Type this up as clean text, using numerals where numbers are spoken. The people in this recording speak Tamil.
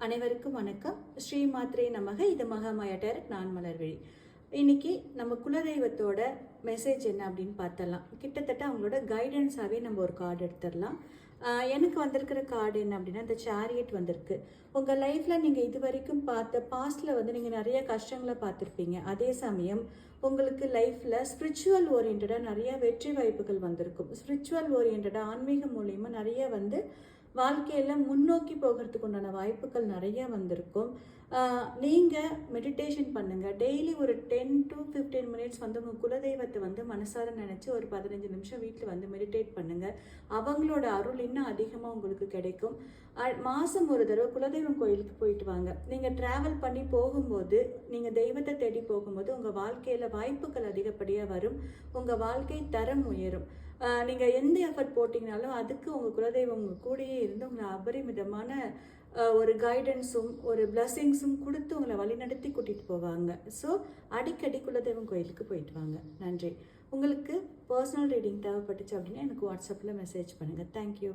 அனைவருக்கும் வணக்கம். ஸ்ரீ மாத்ரே நமக. இது மகாமாயா டைரக்ட். நான் மலர்விழி. இன்னைக்கு நம்ம குலதெய்வத்தோட மெசேஜ் என்ன அப்படின்னு பார்த்தலாம். கிட்டத்தட்ட அவங்களோட கைடன்ஸாகவே நம்ம ஒரு கார்டு எடுத்துடலாம். எனக்கு வந்திருக்கிற கார்டு என்ன அப்படின்னா, இந்த சேரியட் வந்திருக்கு. உங்கள் லைஃப்பில் நீங்கள் இது வரைக்கும் பார்த்த பாஸ்டில் நீங்கள் நிறைய கஷ்டங்களை பார்த்துருப்பீங்க. அதே சமயம் உங்களுக்கு லைஃப்பில் ஸ்பிரிச்சுவல் ஓரியன்டாக நிறைய வெற்றி வாய்ப்புகள் வந்திருக்கும். ஸ்பிரிச்சுவல் ஓரியன்டாக ஆன்மீகம் மூலயமா நிறைய வாழ்க்கையில் முன்னோக்கி போகிறதுக்கு உண்டான வாய்ப்புகள் நிறைய வந்திருக்கும். நீங்கள் மெடிடேஷன் பண்ணுங்கள். டெய்லி ஒரு 10 to 15 மினிட்ஸ் உங்கள் குலதெய்வத்தை மனசார நினச்சி ஒரு 15 நிமிஷம் வீட்டில் மெடிடேட் பண்ணுங்கள். அவங்களோட அருள் இன்னும் அதிகமாக உங்களுக்கு கிடைக்கும். மாதம் ஒரு தடவை குலதெய்வம் கோயிலுக்கு போயிட்டு வாங்க. நீங்கள் ட்ராவல் பண்ணி போகும்போது, நீங்கள் தெய்வத்தை தேடி போகும்போது உங்கள் வாழ்க்கையில் வாய்ப்புகள் அதிகப்படியாக வரும். உங்கள் வாழ்க்கை தரம் உயரும். நீங்கள் எந்த எஃபர்ட் போட்டிங்கனாலும் அதுக்கு உங்கள் குலதெய்வம் உங்கள் கூடயே இருந்து உங்களை அபரிமிதமான ஒரு கைடன்ஸும் ஒரு பிளஸ்ஸிங்ஸும் கொடுத்து உங்களை வழிநடத்தி கூட்டிகிட்டு போவாங்க. ஸோ அடிக்கடி குலதெய்வம் கோயிலுக்கு போயிட்டு வாங்க. நன்றி. உங்களுக்கு பர்சனல் ரீடிங் தேவைப்பட்டுச்சு அப்படின்னா எனக்கு வாட்ஸ்அப்பில் மெசேஜ் பண்ணுங்கள். தேங்க்யூ.